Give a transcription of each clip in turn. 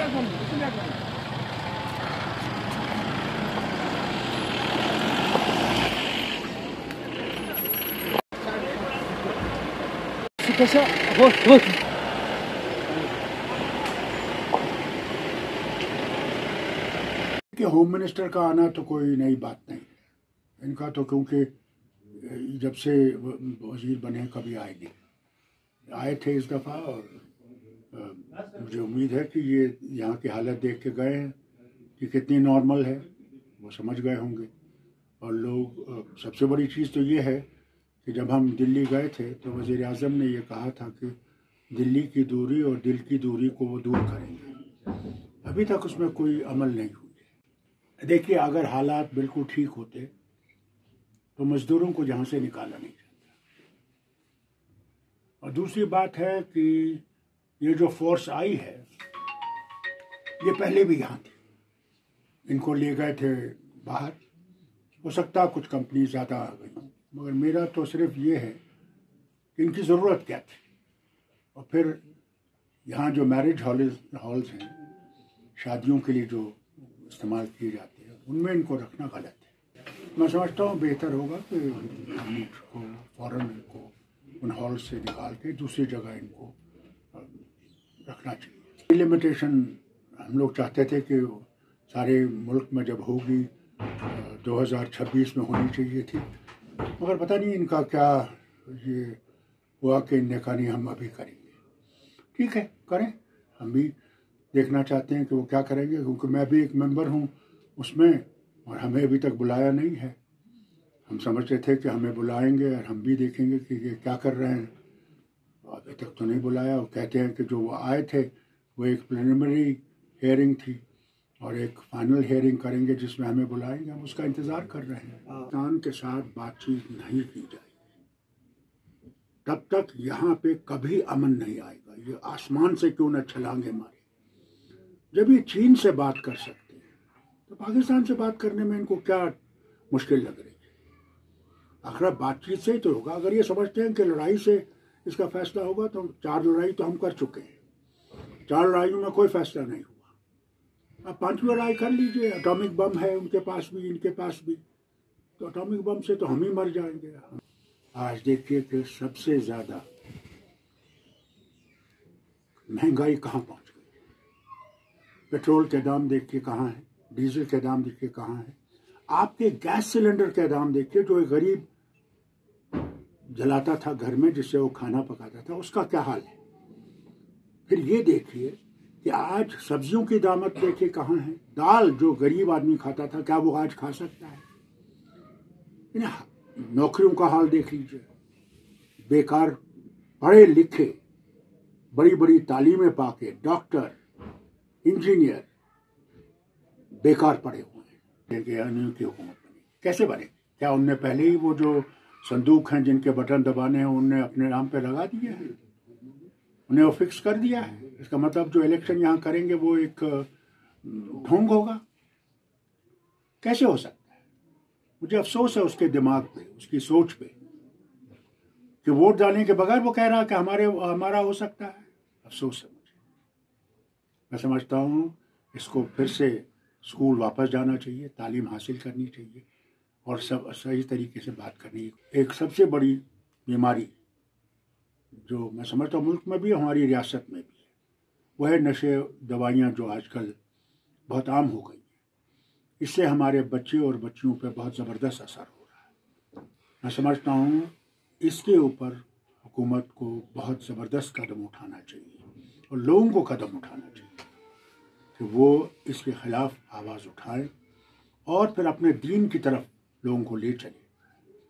कि home minister का आना तो कोई नई बात नहीं है इनका, तो क्योंकि जब से वजीर बने कभी आए नहीं, आए थे इस दफ़ा। और मुझे उम्मीद है कि ये यहाँ की हालत देख के गए हैं कि कितनी नॉर्मल है, वो समझ गए होंगे। और लोग, सबसे बड़ी चीज़ तो ये है कि जब हम दिल्ली गए थे तो वज़ीर आज़म ने ये कहा था कि दिल्ली की दूरी और दिल की दूरी को वो दूर करेंगे। अभी तक उसमें कोई अमल नहीं हुई है। देखिए, अगर हालात बिल्कुल ठीक होते तो मज़दूरों को यहाँ से निकाला नहीं जाता। और दूसरी बात है कि ये जो फोर्स आई है ये पहले भी यहाँ थी, इनको ले गए थे बाहर। हो सकता है कुछ कंपनी ज़्यादा आ गई, मगर मेरा तो सिर्फ ये है कि इनकी ज़रूरत क्या थी। और फिर यहाँ जो मैरिज हॉल्स हैं, शादियों के लिए जो इस्तेमाल किए जाते हैं, उनमें इनको रखना गलत है। मैं समझता हूँ बेहतर होगा कि हम इनको फ़ौरन इनको उन हॉल से निकाल के दूसरी जगह इनको रखना चाहिए। लिमिटेशन हम लोग चाहते थे कि सारे मुल्क में जब होगी 2026 में होनी चाहिए थी, मगर पता नहीं इनका क्या ये हुआ कि इनने कहा नहीं हम अभी करेंगे। ठीक है, करें, हम भी देखना चाहते हैं कि वो क्या करेंगे, क्योंकि मैं भी एक मेंबर हूँ उसमें और हमें अभी तक बुलाया नहीं है। हम समझते थे कि हमें बुलाएंगे और हम भी देखेंगे कि ये क्या कर रहे हैं, अभी तक तो नहीं बुलाया। और कहते हैं कि जो वो आए थे वो एक प्रिलिमिनरी हियरिंग थी और एक फाइनल हियरिंग करेंगे जिसमें हमें बुलाएंगे। हम उसका इंतज़ार कर रहे हैं। पाकिस्तान के साथ बातचीत नहीं की जाएगी तब तक यहाँ पे कभी अमन नहीं आएगा। ये आसमान से क्यों न छलांगे मारे। जब ये चीन से बात कर सकते हैं तो पाकिस्तान से बात करने में इनको क्या मुश्किल लग रही है। आखिर बातचीत से ही तो होगा। अगर ये समझते हैं कि लड़ाई से इसका फैसला होगा तो 4 लड़ाई तो हम कर चुके हैं, 4 लड़ाइयों में कोई फैसला नहीं हुआ। अब 5वीं लड़ाई कर लीजिए। एटॉमिक बम है उनके पास भी, इनके पास भी, तो एटॉमिक बम से तो हम ही मर जाएंगे। आज देखिए कि सबसे ज़्यादा महंगाई कहाँ पहुँच गई। पेट्रोल के दाम देखिए कहाँ है, डीजल के दाम देखिए कहाँ है, आपके गैस सिलेंडर के दाम देखिए। जो एक गरीब जलाता था घर में, जिससे वो खाना पकाता था, उसका क्या हाल है। फिर ये देखिए कि आज सब्जियों की दामत देखिए कहाँ है। दाल जो गरीब आदमी खाता था, क्या वो आज खा सकता है। नौकरियों का हाल देख लीजिए। बेकार पढ़े लिखे, बड़ी बड़ी तालीमें पाके डॉक्टर, इंजीनियर बेकार पड़े हुए हैं। अनिल की हुकूमत बनी, कैसे बने? क्या उनने पहले ही वो जो संदूक हैं जिनके बटन दबाने हैं उनने अपने नाम पे लगा दिया है, उन्हें वो फिक्स कर दिया है? इसका मतलब जो इलेक्शन यहाँ करेंगे वो एक ढोंग होगा? कैसे हो सकता है? मुझे अफसोस है उसके दिमाग पे, उसकी सोच पे, कि वोट डालने के बगैर वो कह रहा है कि हमारा हो सकता है। अफसोस है मुझे। मैं समझता हूँ इसको फिर से स्कूल वापस जाना चाहिए, तालीम हासिल करनी चाहिए और सब सही तरीके से बात करनी। एक सबसे बड़ी बीमारी जो मैं समझता हूँ मुल्क में भी, हमारी रियासत में भी है, वो है नशे, दवाइयाँ जो आजकल बहुत आम हो गई हैं। इससे हमारे बच्चे और बच्चियों पर बहुत ज़बरदस्त असर हो रहा है। मैं समझता हूँ इसके ऊपर हुकूमत को बहुत ज़बरदस्त कदम उठाना चाहिए और लोगों को कदम उठाना चाहिए कि वो इसके ख़िलाफ़ आवाज़ उठाएं और फिर अपने दीन की तरफ लोगों को ले चलें।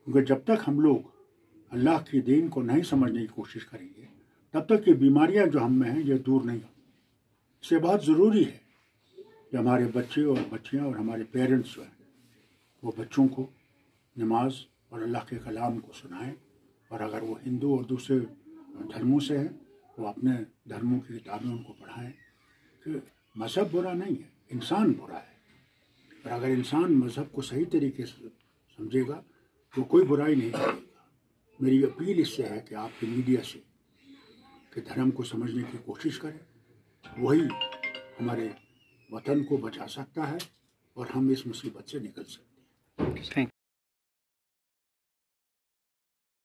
क्योंकि जब तक हम लोग अल्लाह के दीन को नहीं समझने की कोशिश करेंगे तब तक ये बीमारियां जो हम में हैं ये दूर नहीं होंगी। इससे बहुत ज़रूरी है कि हमारे बच्चे और बच्चियां और हमारे पेरेंट्स जो हैं वो बच्चों को नमाज और अल्लाह के कलाम को सुनाएं। और अगर वो हिंदू और दूसरे धर्मों से हैं वो अपने धर्मों की किताबें उनको पढ़ाएं कि मज़हब बुरा नहीं है, इंसान बुरा है। और अगर इंसान मज़हब को सही तरीके से समझेगा तो कोई बुराई नहीं करेगा। मेरी अपील इससे है कि आपके मीडिया से कि धर्म को समझने की कोशिश करें, वही ہمارے وطن کو بچا سکتا ہے اور ہم اس مصیبت سے نکل سکتے ہیں. تھینک